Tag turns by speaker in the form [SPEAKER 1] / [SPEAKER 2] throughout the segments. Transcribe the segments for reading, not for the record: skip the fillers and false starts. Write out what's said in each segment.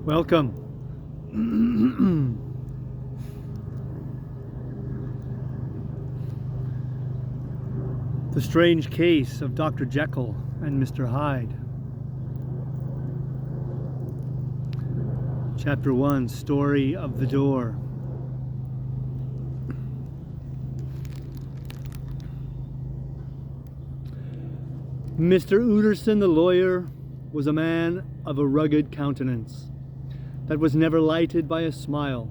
[SPEAKER 1] Welcome. The Strange Case of Dr. Jekyll and Mr. Hyde. Chapter 1, Story of the Door. Mr. Utterson, the lawyer, was a man of a rugged countenance that was never lighted by a smile,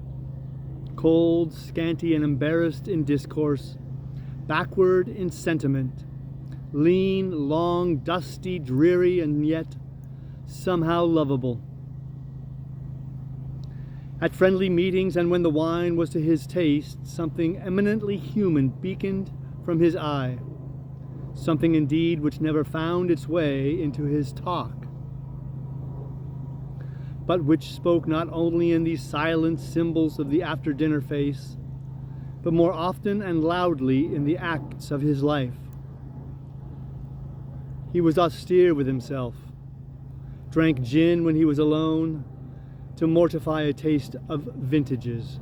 [SPEAKER 1] cold, scanty, and embarrassed in discourse, backward in sentiment, lean, long, dusty, dreary, and yet somehow lovable. At friendly meetings, and when the wine was to his taste, something eminently human beaconed from his eye, something indeed which never found its way into his talk, but which spoke not only in these silent symbols of the after-dinner face, but more often and loudly in the acts of his life. He was austere with himself, drank gin when he was alone, to mortify a taste of vintages.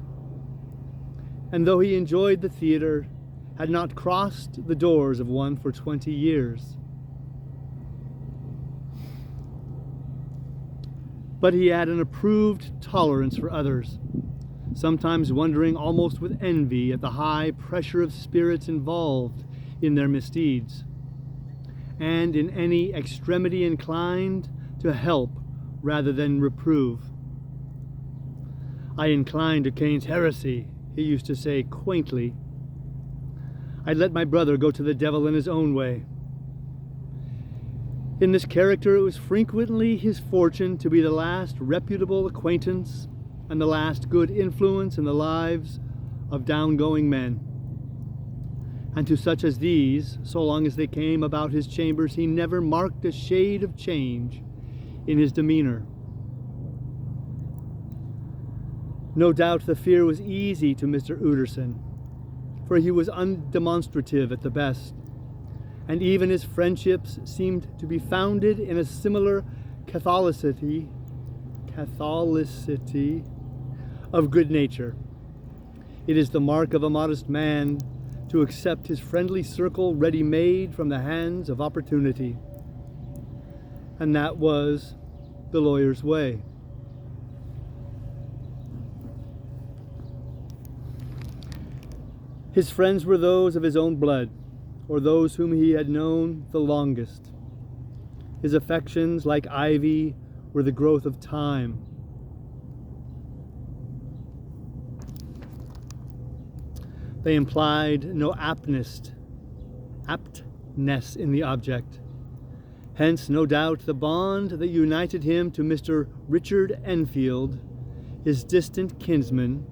[SPEAKER 1] And though he enjoyed the theater, had not crossed the doors of one for 20 years. But he had an approved tolerance for others, sometimes wondering almost with envy at the high pressure of spirits involved in their misdeeds, and in any extremity inclined to help rather than reprove. "I incline to Cain's heresy," he used to say quaintly. "I'd let my brother go to the devil in his own way." In this character, it was frequently his fortune to be the last reputable acquaintance and the last good influence in the lives of down-going men. And to such as these, so long as they came about his chambers, he never marked a shade of change in his demeanor. No doubt the fear was easy to Mr. Utterson, for he was undemonstrative at the best, and even his friendships seemed to be founded in a similar catholicity of good nature. It is the mark of a modest man to accept his friendly circle ready-made from the hands of opportunity. And that was the lawyer's way. His friends were those of his own blood, or those whom he had known the longest. His affections, like ivy, were the growth of time. They implied no aptness in the object. Hence, no doubt, the bond that united him to Mr. Richard Enfield, his distant kinsman,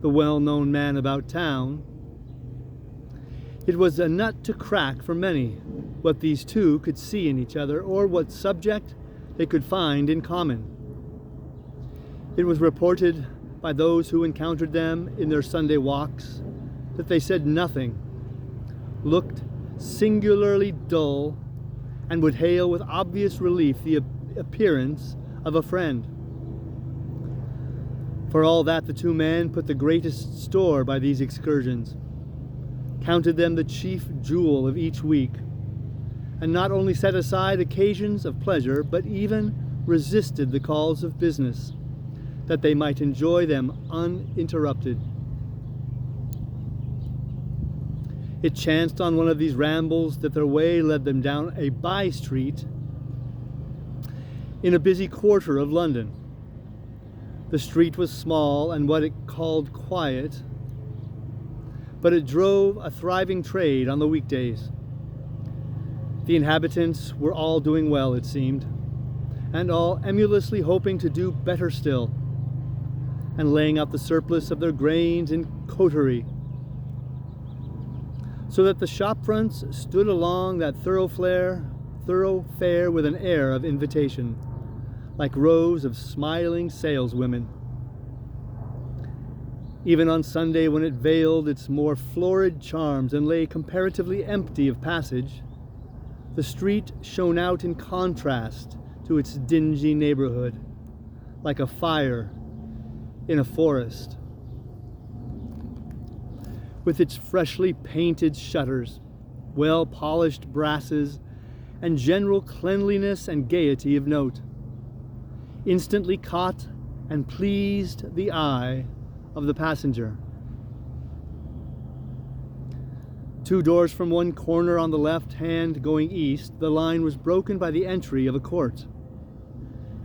[SPEAKER 1] the well-known man about town. It was a nut to crack for many, what these two could see in each other, or what subject they could find in common. It was reported by those who encountered them in their Sunday walks that they said nothing, looked singularly dull, and would hail with obvious relief the appearance of a friend. For all that, the two men put the greatest store by these excursions, counted them the chief jewel of each week, and not only set aside occasions of pleasure, but even resisted the calls of business, that they might enjoy them uninterrupted. It chanced on one of these rambles that their way led them down a by-street in a busy quarter of London. The street was small and what it called quiet, but it drove a thriving trade on the weekdays. The inhabitants were all doing well, it seemed, and all emulously hoping to do better still, and laying out the surplus of their grains in coterie, so that the shop fronts stood along that thoroughfare with an air of invitation, like rows of smiling saleswomen. Even on Sunday, when it veiled its more florid charms and lay comparatively empty of passage, the street shone out in contrast to its dingy neighborhood, like a fire in a forest. With its freshly painted shutters, well-polished brasses, and general cleanliness and gaiety of note, instantly caught and pleased the eye of the passenger. 2 doors from one corner on the left hand going east, the line was broken by the entry of a court.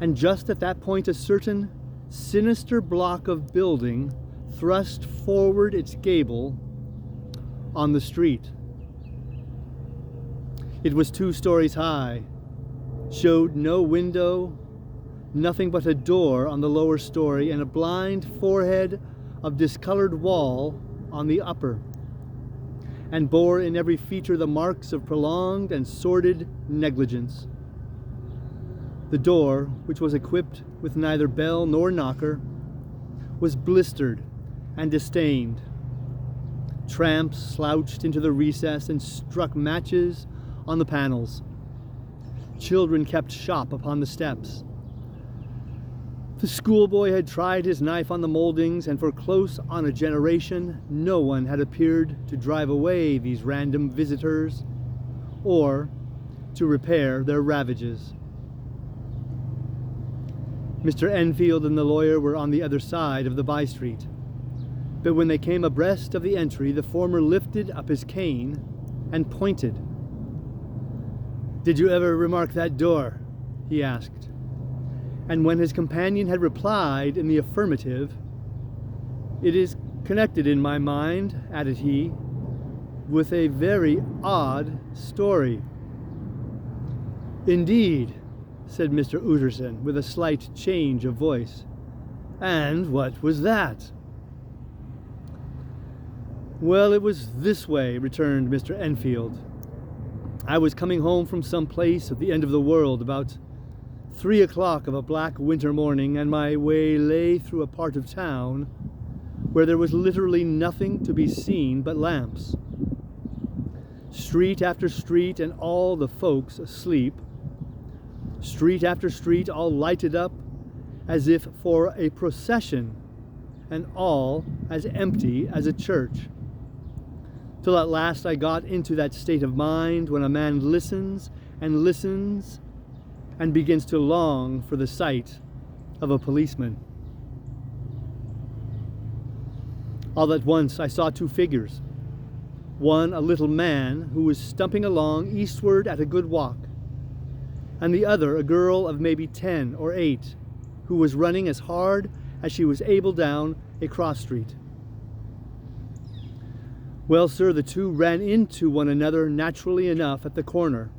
[SPEAKER 1] And just at that point, a certain sinister block of building thrust forward its gable on the street. It was 2 stories high, showed no window, nothing but a door on the lower story and a blind forehead of discolored wall on the upper, and bore in every feature the marks of prolonged and sordid negligence. The door, which was equipped with neither bell nor knocker, was blistered and distained. Tramps slouched into the recess and struck matches on the panels. Children kept shop upon the steps. The schoolboy had tried his knife on the moldings, and for close on a generation, no one had appeared to drive away these random visitors or to repair their ravages. Mr. Enfield and the lawyer were on the other side of the by-street, but when they came abreast of the entry, the former lifted up his cane and pointed. "Did you ever remark that door?" he asked. And when his companion had replied in the affirmative, "It is connected in my mind," added he, "with a very odd story." "Indeed," said Mr. Utterson with a slight change of voice. "And what was that?" "Well, it was this way," returned Mr. Enfield. "I was coming home from some place at the end of the world about 3 o'clock of a black winter morning, and my way lay through a part of town where there was literally nothing to be seen but lamps. Street after street, and all the folks asleep. Street after street, all lighted up as if for a procession, and all as empty as a church. Till at last I got into that state of mind when a man listens and listens and begins to long for the sight of a policeman. All at once I saw 2 figures. One, a little man who was stumping along eastward at a good walk, and the other, a girl of maybe 10 or 8, who was running as hard as she was able down a cross street. Well, sir, the 2 ran into one another naturally enough at the corner,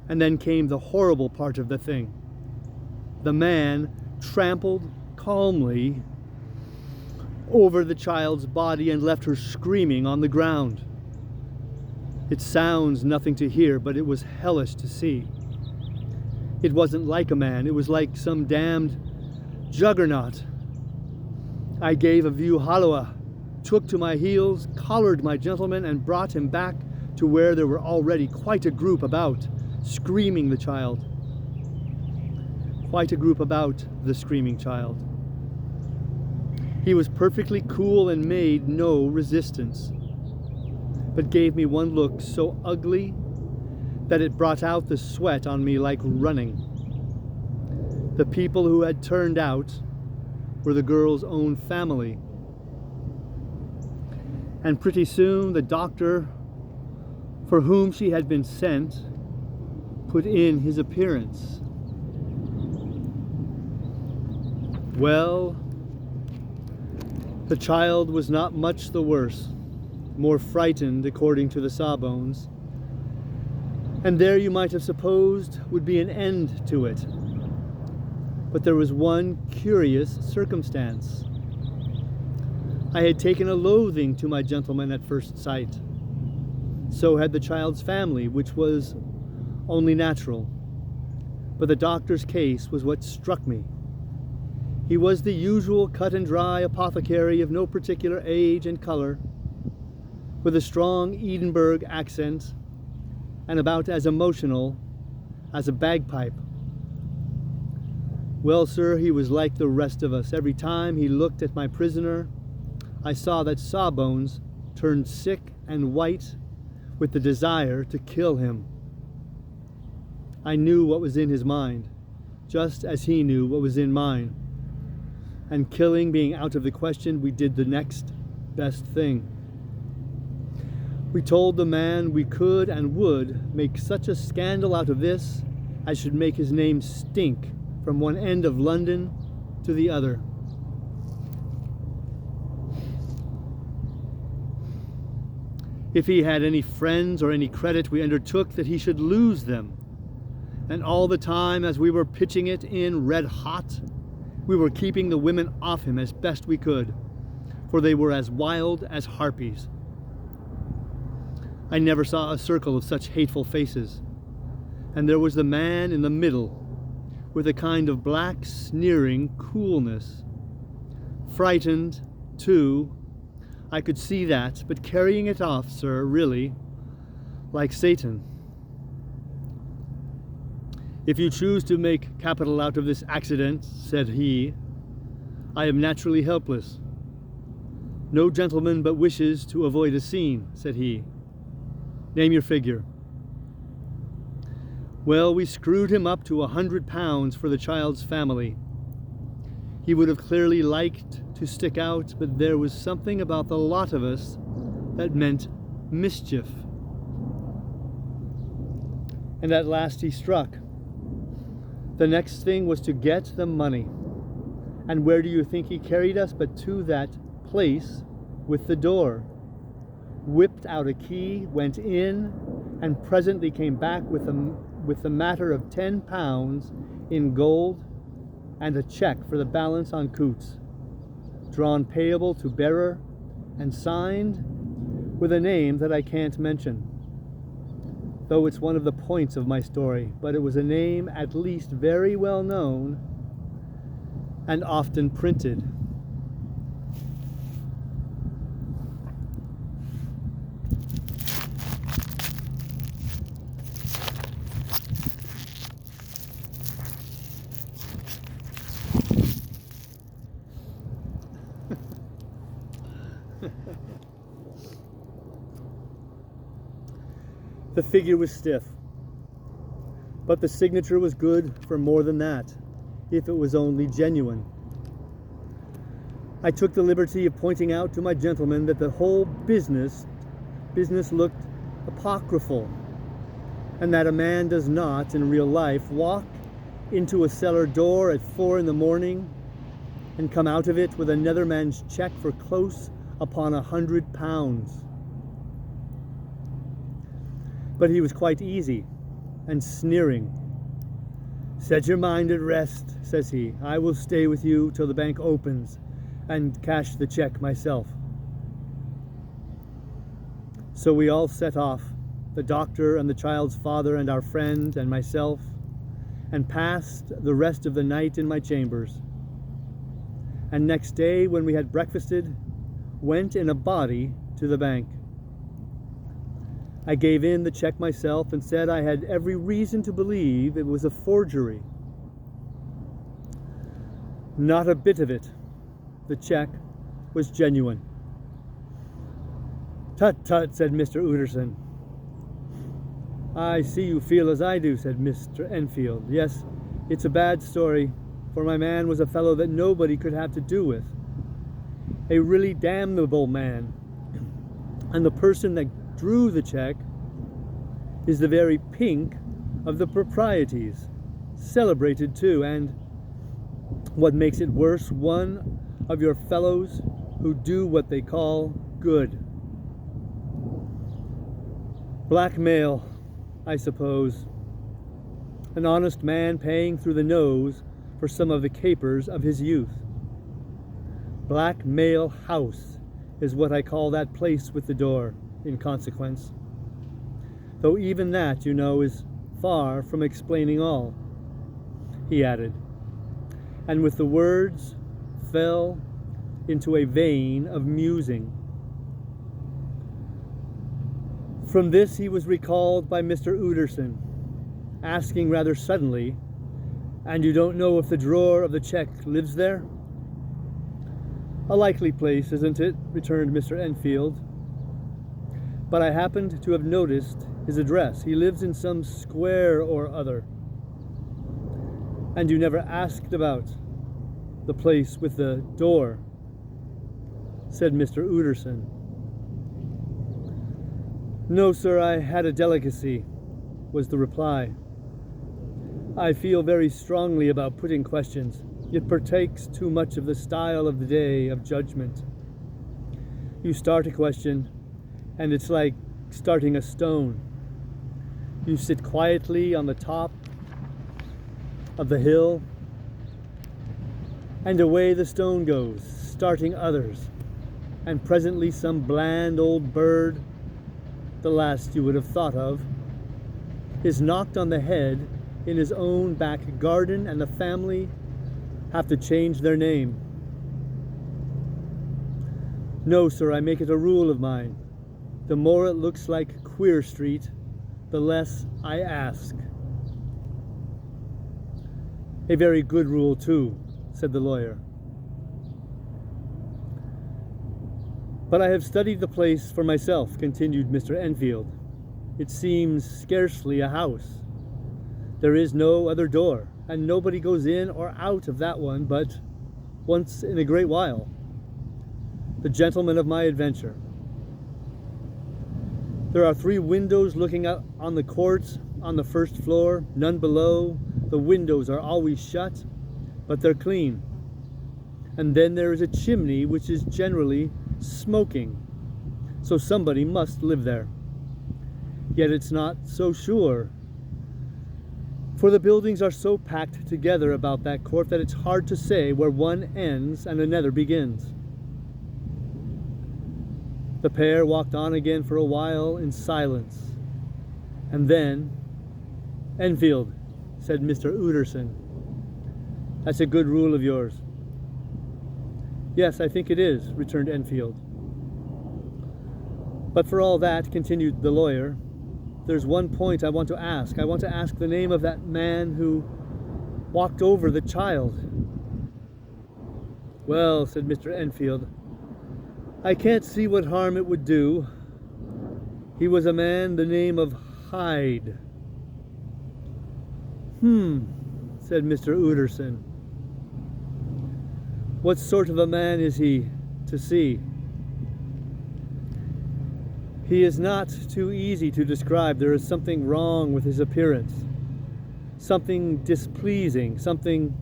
[SPEAKER 1] and then came the horrible part of the thing. The man trampled calmly over the child's body and left her screaming on the ground. It sounds nothing to hear, but it was hellish to see. It wasn't like a man, it was like some damned juggernaut. I gave a view halloa, took to my heels, collared my gentleman, and brought him back to where there were already quite a group about, screaming the child. Quite a group about the screaming child. He was perfectly cool and made no resistance, but gave me one look so ugly that it brought out the sweat on me like running. The people who had turned out were the girl's own family. And pretty soon the doctor for whom she had been sent put in his appearance. Well, the child was not much the worse, more frightened according to the sawbones, and there you might have supposed would be an end to it. But there was one curious circumstance. I had taken a loathing to my gentleman at first sight. So had the child's family, which was only natural. But the doctor's case was what struck me. He was the usual cut and dry apothecary of no particular age and color, with a strong Edinburgh accent and about as emotional as a bagpipe. Well, sir, he was like the rest of us. Every time he looked at my prisoner, I saw that Sawbones turned sick and white with the desire to kill him. I knew what was in his mind, just as he knew what was in mine. And killing being out of the question, we did the next best thing. We told the man we could and would make such a scandal out of this as should make his name stink from one end of London to the other. If he had any friends or any credit, we undertook that he should lose them. And all the time, as we were pitching it in red hot, we were keeping the women off him as best we could, for they were as wild as harpies. I never saw a circle of such hateful faces. And there was the man in the middle, with a kind of black, sneering coolness. Frightened, too, I could see that, but carrying it off, sir, really, like Satan. If you choose to make capital out of this accident, said he, I am naturally helpless. No gentleman but wishes to avoid a scene, said he. Name your figure. Well, we screwed him up to £100 for the child's family. He would have clearly liked to stick out, but there was something about the lot of us that meant mischief. And at last he struck. The next thing was to get the money. And where do you think he carried us but to that place with the door? Whipped out a key, went in, and presently came back with the matter of £10 in gold and a check for the balance on Coots, drawn payable to bearer and signed with a name that I can't mention, though it's one of the points of my story, but it was a name at least very well known and often printed. The figure was stiff, but the signature was good for more than that, if it was only genuine. I took the liberty of pointing out to my gentleman that the whole business looked apocryphal, and that a man does not, in real life, walk into a cellar door at 4 a.m. and come out of it with another man's check for close upon £100. But he was quite easy and sneering. Set your mind at rest, says he. I will stay with you till the bank opens and cash the check myself. So we all set off, the doctor and the child's father and our friend and myself, and passed the rest of the night in my chambers. And next day, when we had breakfasted, went in a body to the bank. I gave in the check myself and said I had every reason to believe it was a forgery. Not a bit of it. The check was genuine. Tut, tut, said Mr. Utterson. I see you feel as I do, said Mr. Enfield. Yes, it's a bad story, for my man was a fellow that nobody could have to do with. A really damnable man. And the person that drew the check is the very pink of the proprieties, celebrated too, and what makes it worse, one of your fellows who do what they call good. Blackmail, I suppose. An honest man paying through the nose for some of the capers of his youth. Blackmail House is what I call that place with the door, in consequence. Though even that, you know, is far from explaining all, he added, and with the words fell into a vein of musing. From this he was recalled by Mr. Utterson, asking rather suddenly And you don't know if the drawer of the check lives there? A likely place, isn't it? Returned Mr. Enfield. But I happened to have noticed his address. He lives in some square or other. And you never asked about the place with the door, said Mr. Utterson. No, sir, I had a delicacy, was the reply. I feel very strongly about putting questions. It partakes too much of the style of the day of judgment. You start a question, and it's like starting a stone. You sit quietly on the top of the hill, and away the stone goes, starting others, and presently some bland old bird, the last you would have thought of, is knocked on the head in his own back garden, and the family have to change their name. No, sir, I make it a rule of mine. The more it looks like Queer Street, the less I ask. A very good rule, too, said the lawyer. But I have studied the place for myself, continued Mr. Enfield. It seems scarcely a house. There is no other door, and nobody goes in or out of that one but once in a great while. The gentleman of my adventure. There are 3 windows looking out on the court on the first floor, none below. The windows are always shut, but they're clean. And then there is a chimney which is generally smoking, so somebody must live there. Yet it's not so sure, for the buildings are so packed together about that court that it's hard to say where one ends and another begins. The pair walked on again for a while in silence, and then, Enfield, said Mr. Utterson, that's a good rule of yours. Yes, I think it is, returned Enfield. But for all that, continued the lawyer, there's one point I want to ask. I want to ask the name of that man who walked over the child. Well, said Mr. Enfield, I can't see what harm it would do. He was a man the name of Hyde. Said Mr. Utterson. What sort of a man is he to see? He is not too easy to describe. There is something wrong with his appearance, something displeasing, something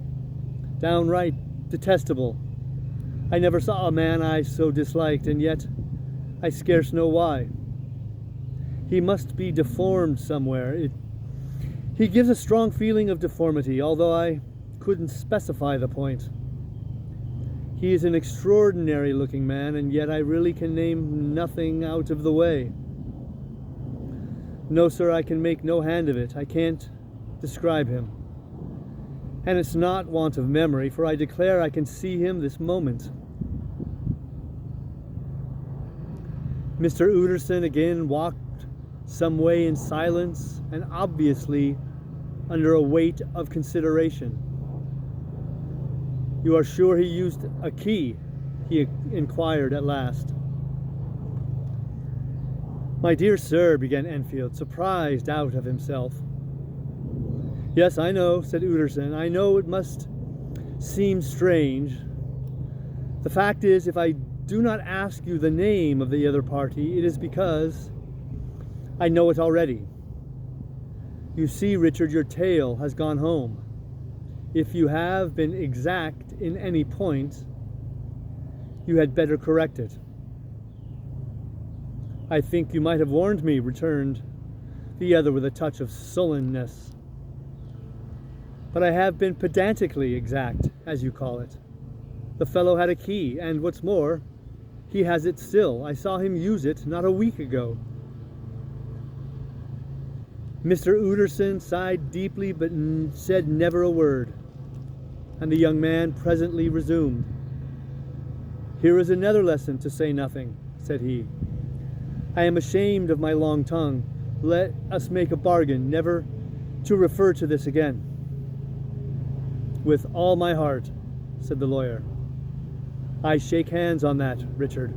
[SPEAKER 1] downright detestable. I never saw a man I so disliked, and yet I scarce know why. He must be deformed somewhere. He gives a strong feeling of deformity, although I couldn't specify the point. He is an extraordinary looking man, and yet I really can name nothing out of the way. No, sir, I can make no hand of it. I can't describe him. And it's not want of memory, for I declare I can see him this moment. Mr. Utterson again walked some way in silence and obviously under a weight of consideration. You are sure he used a key? He inquired at last. My dear sir, began Enfield, surprised out of himself. Yes, I know, said Utterson. I know it must seem strange. The fact is, if I do not ask you the name of the other party, it is because I know it already. You see, Richard, your tale has gone home. If you have been exact in any point, you had better correct it. I think you might have warned me, returned the other with a touch of sullenness. But I have been pedantically exact, as you call it. The fellow had a key, and what's more, he has it still. I saw him use it not a week ago. Mr. Utterson sighed deeply, but said never a word. And the young man presently resumed. Here is another lesson to say nothing, said he. I am ashamed of my long tongue. Let us make a bargain never to refer to this again. With all my heart, said the lawyer. I shake hands on that, Richard.